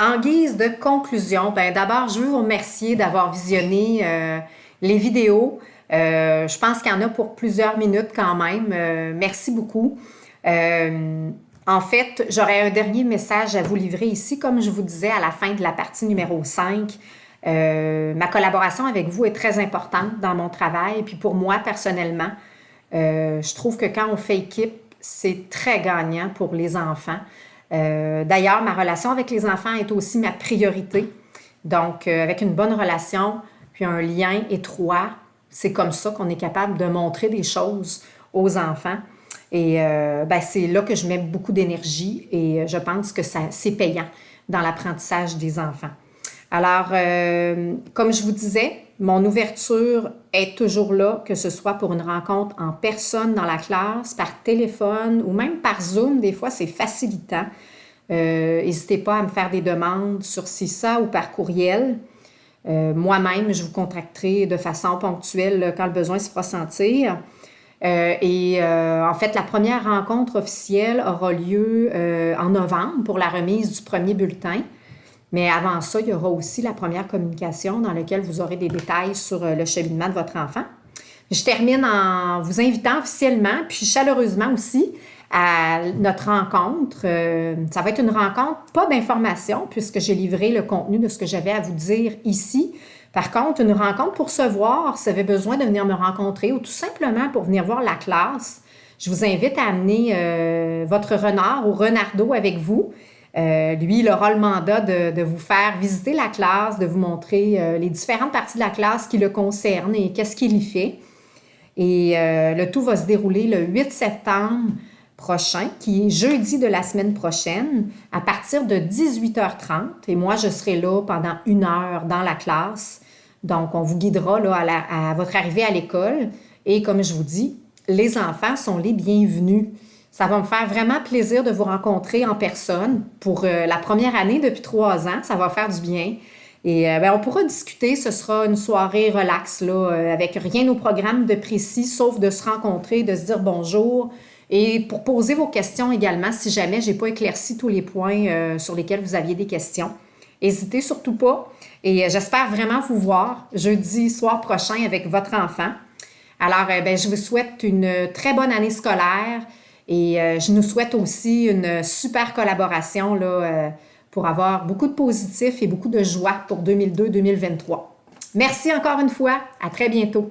En guise de conclusion, ben d'abord, je veux vous remercier d'avoir visionné les vidéos. Je pense qu'il y en a pour plusieurs minutes quand même. Merci beaucoup. En fait, j'aurais un dernier message à vous livrer ici. Comme je vous disais à la fin de la partie numéro 5, ma collaboration avec vous est très importante dans mon travail. Puis pour moi, personnellement, je trouve que quand on fait équipe, c'est très gagnant pour les enfants. D'ailleurs, ma relation avec les enfants est aussi ma priorité. Donc, avec une bonne relation, puis un lien étroit, c'est comme ça qu'on est capable de montrer des choses aux enfants. Et ben, c'est là que je mets beaucoup d'énergie et je pense que c'est payant dans l'apprentissage des enfants. Alors, comme je vous disais, mon ouverture est toujours là, que ce soit pour une rencontre en personne dans la classe, par téléphone ou même par Zoom. Des fois, c'est facilitant. N'hésitez pas à me faire des demandes sur CISA ou par courriel. Moi-même, je vous contacterai de façon ponctuelle quand le besoin se fera sentir. En fait, la première rencontre officielle aura lieu en novembre pour la remise du premier bulletin. Mais avant ça, il y aura aussi la première communication dans laquelle vous aurez des détails sur le cheminement de votre enfant. Je termine en vous invitant officiellement, puis chaleureusement aussi, à notre rencontre. Ça va être une rencontre, pas d'information, puisque j'ai livré le contenu de ce que j'avais à vous dire ici. Par contre, une rencontre pour se voir, si vous avez besoin de venir me rencontrer ou tout simplement pour venir voir la classe, je vous invite à amener votre renard ou renardeau avec vous. Lui, il aura le mandat de vous faire visiter la classe, de vous montrer les différentes parties de la classe qui le concernent et qu'est-ce qu'il y fait. Et le tout va se dérouler le 8 septembre prochain, qui est jeudi de la semaine prochaine, à partir de 18h30. Et moi, je serai là pendant 1 heure dans la classe. Donc, on vous guidera là, à votre arrivée à l'école. Et comme je vous dis, les enfants sont les bienvenus. Ça va me faire vraiment plaisir de vous rencontrer en personne pour la première année depuis 3 ans. Ça va faire du bien. Et ben, on pourra discuter. Ce sera une soirée relax, là, avec rien au programme de précis, sauf de se rencontrer, de se dire bonjour. Et pour poser vos questions également, si jamais je n'ai pas éclairci tous les points sur lesquels vous aviez des questions. N'hésitez surtout pas. Et j'espère vraiment vous voir jeudi soir prochain avec votre enfant. Alors, ben, je vous souhaite une très bonne année scolaire. Et je nous souhaite aussi une super collaboration là, pour avoir beaucoup de positifs et beaucoup de joie pour 2022-2023. Merci encore une fois. À très bientôt.